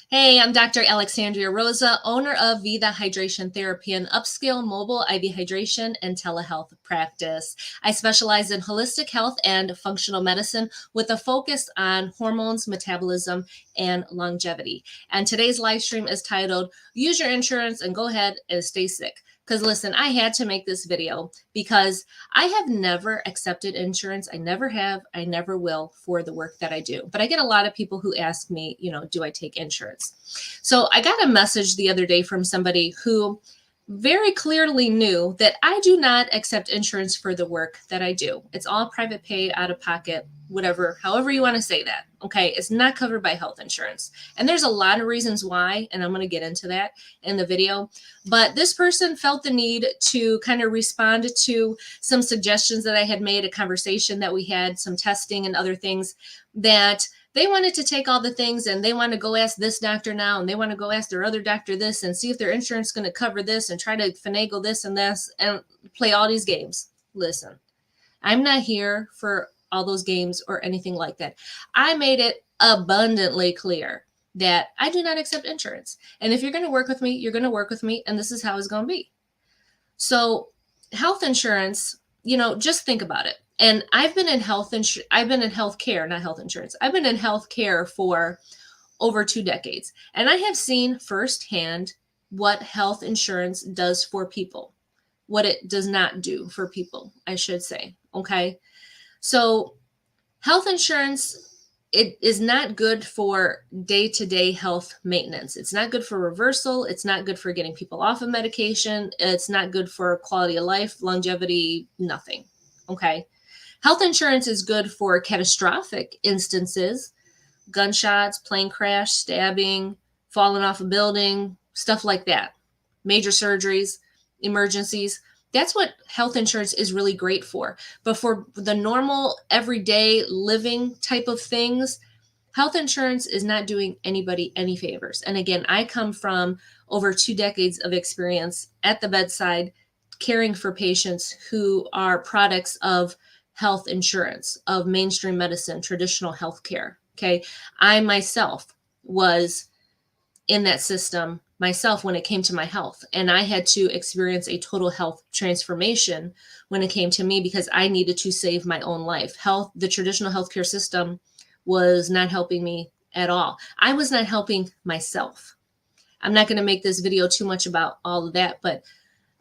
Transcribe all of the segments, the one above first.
Hey, I'm Dr. Alexandria Rosa, owner of Vida Hydration Therapy, an upscale mobile IV hydration and telehealth practice. I specialize in holistic health and functional medicine with a focus on hormones, metabolism, and longevity. And today's live stream is titled, Use Your Insurance and Go Ahead and Stay Sick. Because listen, I had to make this video because I have never accepted insurance. I never have. I never will for the work that I do. But I get a lot of people who ask me, do I take insurance? So I got a message the other day from somebody who very clearly knew that I do not accept insurance for the work that I do. It's all private pay, out of pocket, whatever, however you want to say that. Okay. It's not covered by health insurance. And there's a lot of reasons why, and I'm going to get into that in the video. But this person felt the need to kind of respond to some suggestions that I had made, a conversation that we had, some testing and other things that they wanted to take all the things and they want to go ask this doctor now and they want to go ask their other doctor this and see if their insurance is going to cover this and try to finagle this and play all these games. Listen, I'm not here for all those games or anything like that. I made it abundantly clear that I do not accept insurance. And if you're going to work with me, you're going to work with me, and this is how it's going to be. So health insurance, just think about it. And I've been in healthcare, not health insurance. I've been in healthcare for over 2 decades. And I have seen firsthand what health insurance does for people, what it does not do for people, I should say. Okay. So health insurance, it is not good for day-to-day health maintenance. It's not good for reversal. It's not good for getting people off of medication. It's not good for quality of life, longevity, nothing. Okay. Health insurance is good for catastrophic instances, gunshots, plane crash, stabbing, falling off a building, stuff like that. Major surgeries, emergencies. That's what health insurance is really great for. But for the normal, everyday living type of things, health insurance is not doing anybody any favors. And again, I come from over 2 decades of experience at the bedside caring for patients who are products of health insurance, of mainstream medicine, traditional healthcare. Okay. I myself was in that system myself when it came to my health. And I had to experience a total health transformation when it came to me because I needed to save my own life. The traditional healthcare system was not helping me at all. I was not helping myself. I'm not going to make this video too much about all of that, but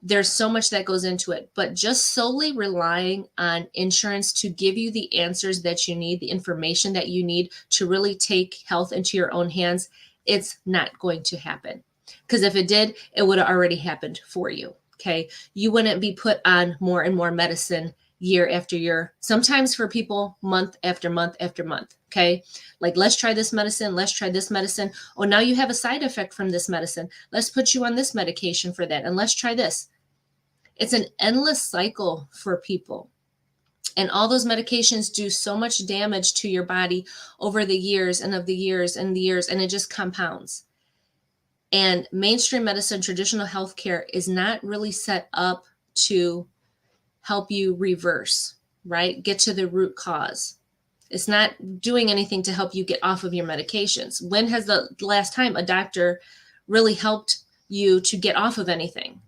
there's so much that goes into it. But just solely relying on insurance to give you the answers that you need, the information that you need to really take health into your own hands, it's not going to happen. Because if it did, it would have already happened for you. Okay. You wouldn't be put on more and more medicine year after year, sometimes for people month after month after month. Okay. Like, let's try this medicine. Let's try this medicine. Oh, now you have a side effect from this medicine. Let's put you on this medication for that. And let's try this. It's an endless cycle for people. And all those medications do so much damage to your body over the years and of the years and the years, and it just compounds. And mainstream medicine, traditional healthcare is not really set up to help you reverse, right? Get to the root cause. It's not doing anything to help you get off of your medications. When has the last time a doctor really helped you to get off of anything?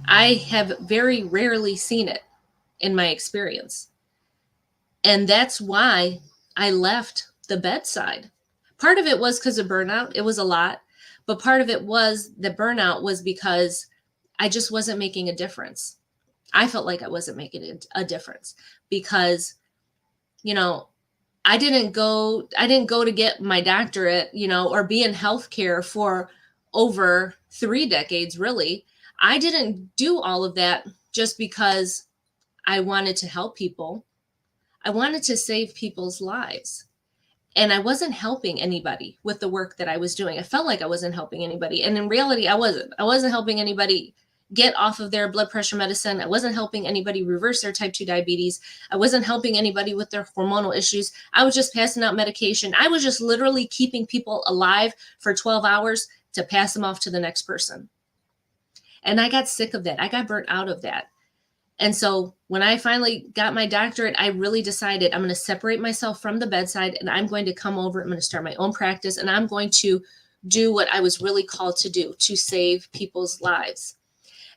I have very rarely seen it in my experience. And that's why I left the bedside. Part of it was because of burnout. It was a lot. But part of it was the burnout was because I just wasn't making a difference. I felt like I wasn't making a difference because, I didn't go to get my doctorate, or be in healthcare for over 3 decades, really. I didn't do all of that just because I wanted to help people. I wanted to save people's lives. And I wasn't helping anybody with the work that I was doing. I felt like I wasn't helping anybody. And in reality, I wasn't. I wasn't helping anybody get off of their blood pressure medicine. I wasn't helping anybody reverse their type 2 diabetes. I wasn't helping anybody with their hormonal issues. I was just passing out medication. I was just literally keeping people alive for 12 hours to pass them off to the next person. And I got sick of that. I got burnt out of that. And so when I finally got my doctorate, I really decided I'm going to separate myself from the bedside and I'm going to come over. I'm going to start my own practice and I'm going to do what I was really called to do, to save people's lives.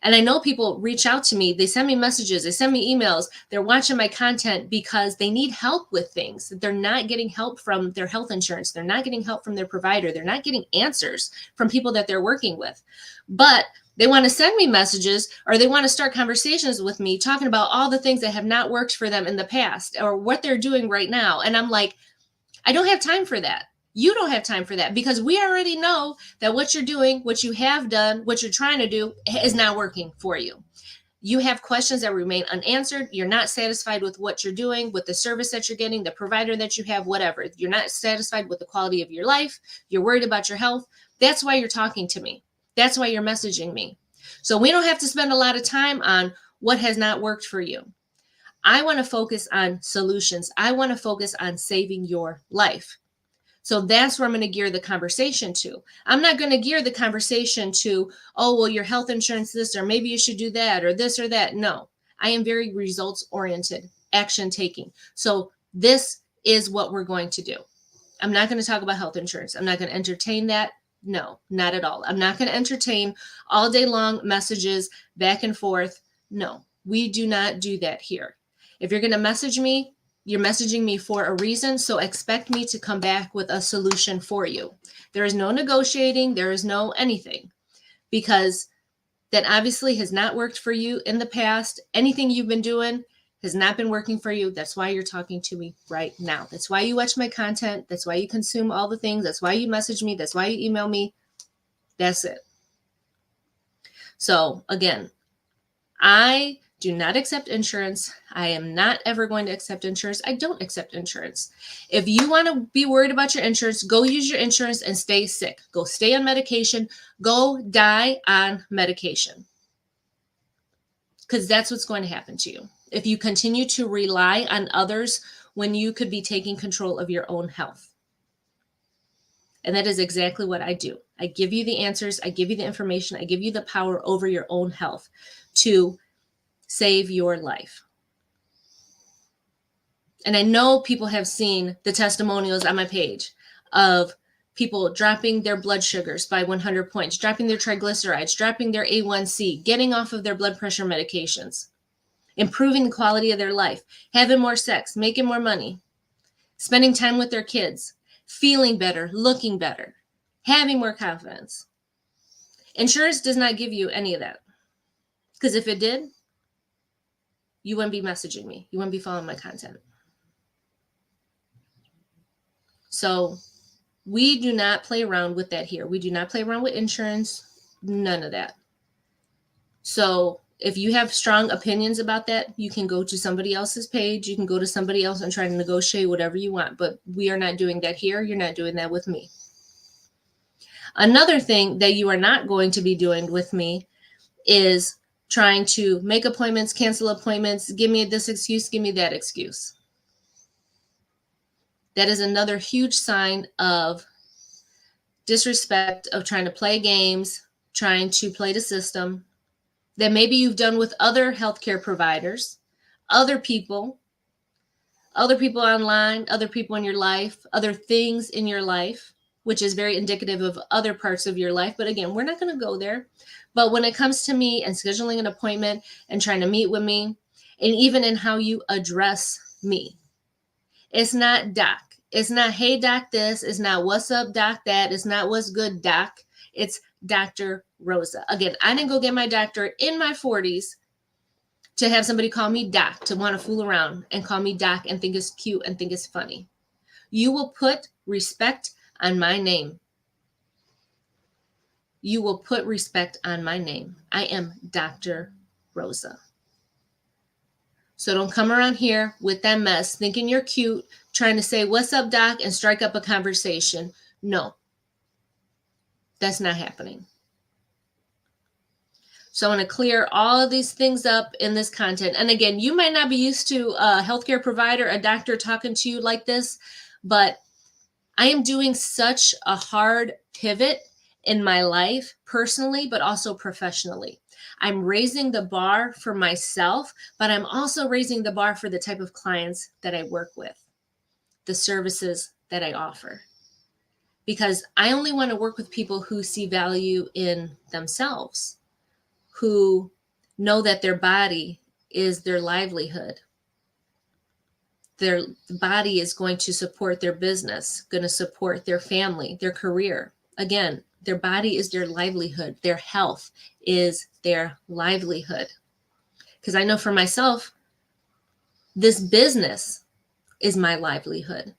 And I know people reach out to me, they send me messages, they send me emails, they're watching my content because they need help with things. They're not getting help from their health insurance. They're not getting help from their provider. They're not getting answers from people that they're working with. But they want to send me messages or they want to start conversations with me talking about all the things that have not worked for them in the past or what they're doing right now. And I'm like, I don't have time for that. You don't have time for that because we already know that what you're doing, what you have done, what you're trying to do is not working for you. You have questions that remain unanswered. You're not satisfied with what you're doing, with the service that you're getting, the provider that you have, whatever. You're not satisfied with the quality of your life. You're worried about your health. That's why you're talking to me. That's why you're messaging me. So we don't have to spend a lot of time on what has not worked for you. I want to focus on solutions. I want to focus on saving your life. So that's where I'm going to gear the conversation to. I'm not going to gear the conversation to, oh, well, your health insurance this, or maybe you should do that, or this or that. No, I am very results oriented, action taking. So this is what we're going to do. I'm not going to talk about health insurance. I'm not going to entertain that. No, not at all. I'm not going to entertain all day long messages back and forth. No, we do not do that here. If you're going to message me, you're messaging me for a reason, so expect me to come back with a solution for you. There is no negotiating. There is no anything, because that obviously has not worked for you in the past. Anything you've been doing has not been working for you. That's why you're talking to me right now. That's why you watch my content. That's why you consume all the things. That's why you message me. That's why you email me. That's it. So again, I do not accept insurance. I am not ever going to accept insurance. I don't accept insurance. If you want to be worried about your insurance, go use your insurance and stay sick. Go stay on medication. Go die on medication. Because that's what's going to happen to you if you continue to rely on others when you could be taking control of your own health. And that is exactly what I do. I give you the answers. I give you the information. I give you the power over your own health to save your life. And I know people have seen the testimonials on my page of people dropping their blood sugars by 100 points, dropping their triglycerides, dropping their A1C, getting off of their blood pressure medications, improving the quality of their life, having more sex, making more money, spending time with their kids, feeling better, looking better, having more confidence. Insurance does not give you any of that. Because if it did, you wouldn't be messaging me. You wouldn't be following my content. So we do not play around with that here. We do not play around with insurance, none of that. So if you have strong opinions about that, you can go to somebody else's page. You can go to somebody else and try to negotiate whatever you want. But we are not doing that here. You're not doing that with me. Another thing that you are not going to be doing with me is trying to make appointments, cancel appointments, give me this excuse, give me that excuse. That is another huge sign of disrespect, of trying to play games, trying to play the system that maybe you've done with other healthcare providers, other people online, other people in your life, other things in your life, which is very indicative of other parts of your life. But again, we're not going to go there. But when it comes to me and scheduling an appointment and trying to meet with me, and even in how you address me, it's not doc. It's not, hey, doc, this. It's not, what's up, doc, that. It's not, what's good, doc. It's Dr. Rosa. Again, I didn't go get my doctorate in my 40s to have somebody call me doc, to want to fool around and call me doc and think it's cute and think it's funny. You will put respect on my name. You will put respect on my name. I am Dr. Rosa. So don't come around here with that mess, thinking you're cute, trying to say, what's up, doc, and strike up a conversation. No, that's not happening. So I want to clear all of these things up in this content. And again, you might not be used to a healthcare provider, a doctor talking to you like this, but I am doing such a hard pivot in my life personally, but also professionally. I'm raising the bar for myself, but I'm also raising the bar for the type of clients that I work with, the services that I offer. Because I only want to work with people who see value in themselves, who know that their body is their livelihood. Their body is going to support their business, going to support their family, their career. Again, their body is their livelihood. Their health is their livelihood. Because I know for myself, this business is my livelihood.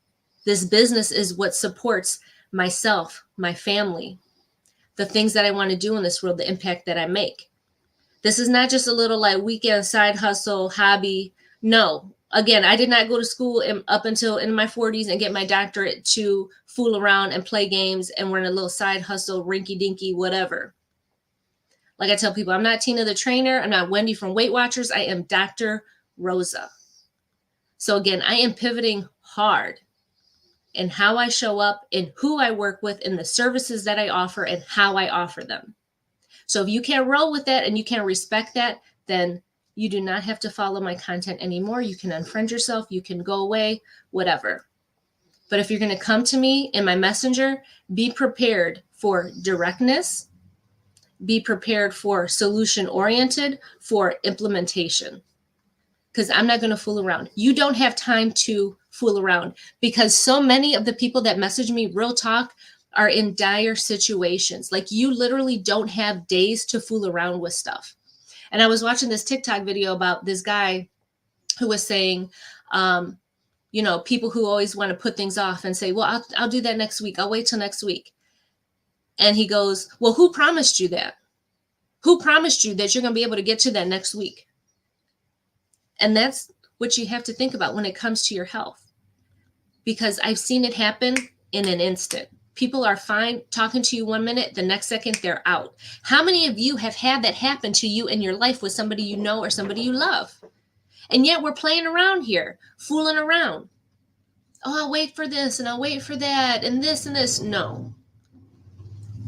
This business is what supports myself, my family, the things that I want to do in this world, the impact that I make. This is not just a little like weekend side hustle, hobby. No, again, I did not go to school up until in my 40s and get my doctorate to fool around and play games and run a little side hustle, rinky dinky, whatever. Like I tell people, I'm not Tina the trainer. I'm not Wendy from Weight Watchers. I am Dr. Rosa. So again, I am pivoting hard in how I show up, in who I work with, in the services that I offer, and how I offer them. So if you can't roll with that and you can't respect that, then you do not have to follow my content anymore. You can unfriend yourself, you can go away, whatever. But if you're going to come to me in my messenger, be prepared for directness, be prepared for solution oriented, for implementation. Because I'm not going to fool around. You don't have time to fool around because so many of the people that message me, real talk, are in dire situations. Like you literally don't have days to fool around with stuff. And I was watching this TikTok video about this guy who was saying, people who always want to put things off and say, well, I'll do that next week. I'll wait till next week. And he goes, well, who promised you that? Who promised you that you're going to be able to get to that next week? And that's what you have to think about when it comes to your health. Because I've seen it happen in an instant. People are fine talking to you 1 minute, the next second they're out. How many of you have had that happen to you in your life with somebody you know or somebody you love? And yet we're playing around here, fooling around. Oh, I'll wait for this and I'll wait for that and this and this. No.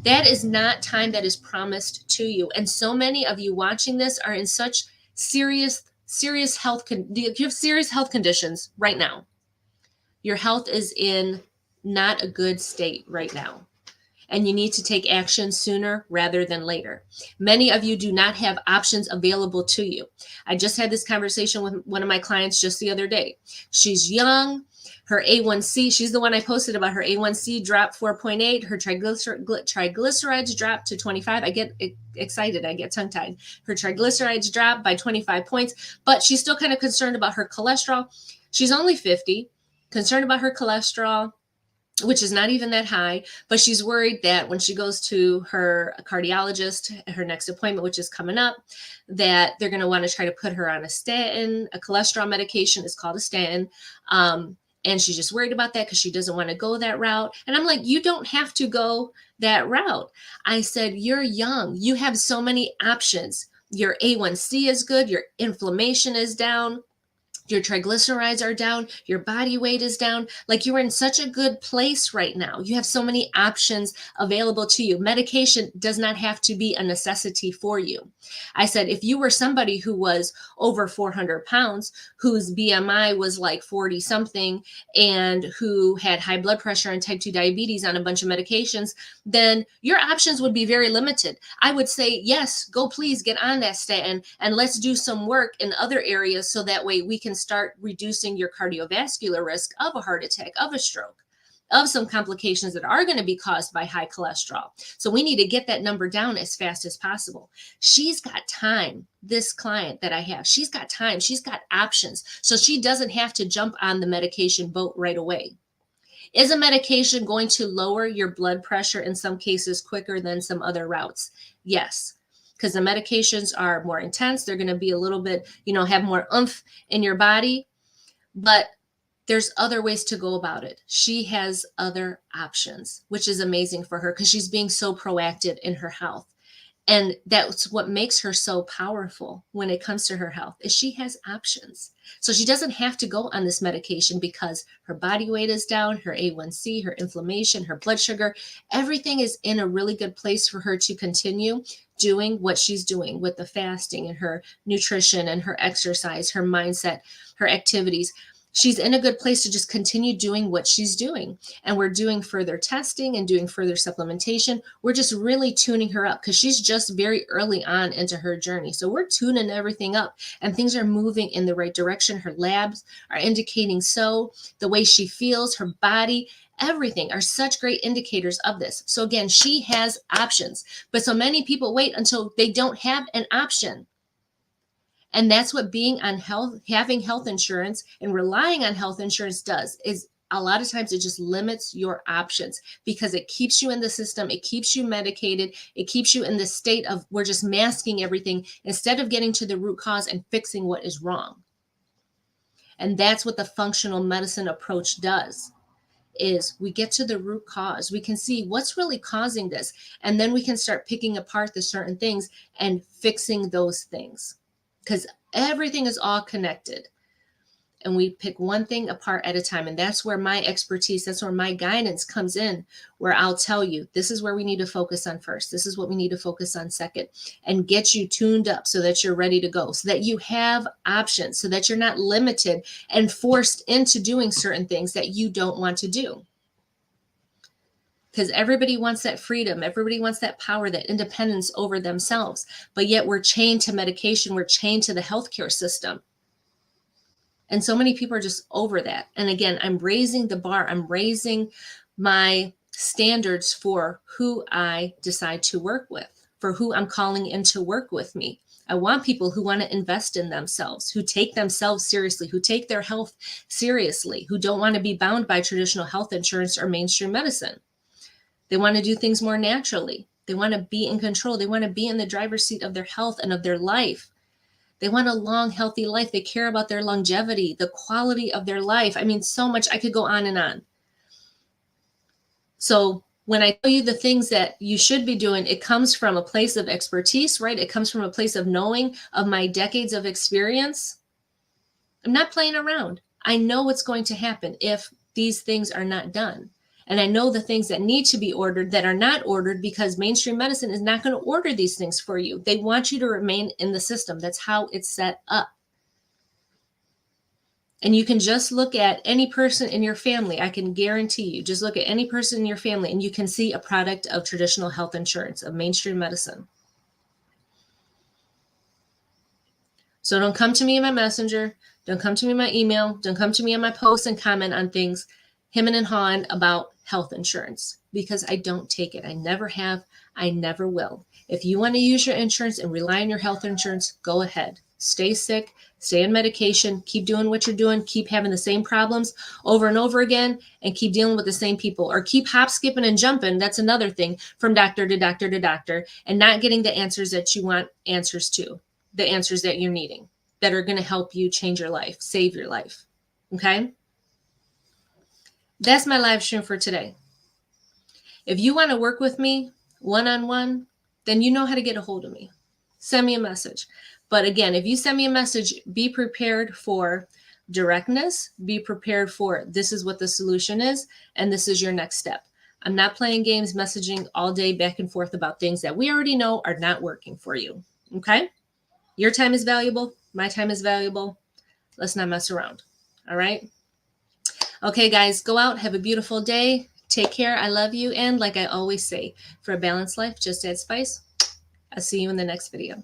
That is not time that is promised to you. And so many of you watching this are in such serious health you have serious health conditions right now. Your health is in not a good state right now. And you need to take action sooner rather than later. Many of you do not have options available to you. I just had this conversation with one of my clients just the other day. She's young. Her A1C, she's the one I posted about. Her A1C dropped 4.8. Her triglycerides dropped to 25. I get excited. I get tongue-tied. Her triglycerides dropped by 25 points, but she's still kind of concerned about her cholesterol. She's only 50, concerned about her cholesterol, which is not even that high, but she's worried that when she goes to her cardiologist, her next appointment, which is coming up, that they're going to want to try to put her on a statin. A cholesterol medication is called a statin. And she's just worried about that because she doesn't want to go that route. And I'm like, you don't have to go that route. I said, you're young. You have so many options. Your A1C is good. Your inflammation is down. Your triglycerides are down, your body weight is down. Like you're in such a good place right now. You have so many options available to you. Medication does not have to be a necessity for you. I said, if you were somebody who was over 400 pounds, whose BMI was like 40 something, and who had high blood pressure and type 2 diabetes on a bunch of medications, then your options would be very limited. I would say, yes, go please get on that statin and let's do some work in other areas so that way we can start reducing your cardiovascular risk of a heart attack, of a stroke, of some complications that are going to be caused by high cholesterol. So we need to get that number down as fast as possible. She's got time. This client that I have, she's got time. She's got options. So she doesn't have to jump on the medication boat right away. Is a medication going to lower your blood pressure in some cases quicker than some other routes? Yes. Because the medications are more intense. They're going to be a little bit, have more oomph in your body. But there's other ways to go about it. She has other options, which is amazing for her because she's being so proactive in her health. And that's what makes her so powerful when it comes to her health, is she has options. So she doesn't have to go on this medication because her body weight is down, her A1C, her inflammation, her blood sugar, everything is in a really good place for her to continue doing what she's doing with the fasting and her nutrition and her exercise, her mindset, her activities. She's in a good place to just continue doing what she's doing. And we're doing further testing and doing further supplementation. We're just really tuning her up because she's just very early on into her journey. So we're tuning everything up and things are moving in the right direction. Her labs are indicating so, the way she feels, her body, everything are such great indicators of this. So again, she has options, but so many people wait until they don't have an option. And that's what being on health, having health insurance and relying on health insurance does, is a lot of times it just limits your options because it keeps you in the system. It keeps you medicated. It keeps you in the state of we're just masking everything instead of getting to the root cause and fixing what is wrong. And that's what the functional medicine approach does, is we get to the root cause. We can see what's really causing this. And then we can start picking apart the certain things and fixing those things, because everything is all connected. And we pick one thing apart at a time. And that's where my expertise, that's where my guidance comes in, where I'll tell you, this is where we need to focus on first. This is what we need to focus on second, and get you tuned up so that you're ready to go, so that you have options, so that you're not limited and forced into doing certain things that you don't want to do. Because everybody wants that freedom. Everybody wants that power, that independence over themselves. But yet we're chained to medication. We're chained to the healthcare system. And so many people are just over that. And again, I'm raising the bar. I'm raising my standards for who I decide to work with, for who I'm calling in to work with me. I want people who want to invest in themselves, who take themselves seriously, who take their health seriously, who don't want to be bound by traditional health insurance or mainstream medicine. They want to do things more naturally. They want to be in control. They want to be in the driver's seat of their health and of their life. They want a long, healthy life. They care about their longevity, the quality of their life. I mean, so much. I could go on and on. So when I tell you the things that you should be doing, it comes from a place of expertise, right? It comes from a place of knowing, of my decades of experience. I'm not playing around. I know what's going to happen if these things are not done. And I know the things that need to be ordered that are not ordered, because mainstream medicine is not going to order these things for you. They want you to remain in the system. That's how it's set up. And you can just look at any person in your family. I can guarantee you, just look at any person in your family and you can see a product of traditional health insurance, of mainstream medicine. So don't come to me in my messenger. Don't come to me in my email. Don't come to me in my posts and comment on things, hemming and hawing about health insurance, because I don't take it. I never have. I never will. If you want to use your insurance and rely on your health insurance, go ahead. Stay sick, stay on medication, keep doing what you're doing, keep having the same problems over and over again, and keep dealing with the same people, or keep hop, skipping, and jumping. That's another thing, from doctor to doctor to doctor, and not getting the answers that you want answers to, the answers that you're needing, that are going to help you change your life, save your life. Okay? That's my live stream for today. If you want to work with me one-on-one, then you know how to get a hold of me. Send me a message. But again, if you send me a message, be prepared for directness. Be prepared for, this is what the solution is, and this is your next step. I'm not playing games, messaging all day back and forth about things that we already know are not working for you. Okay? Your time is valuable. My time is valuable. Let's not mess around. All right? Okay, guys, go out. Have a beautiful day. Take care. I love you. And like I always say, for a balanced life, just add spice. I'll see you in the next video.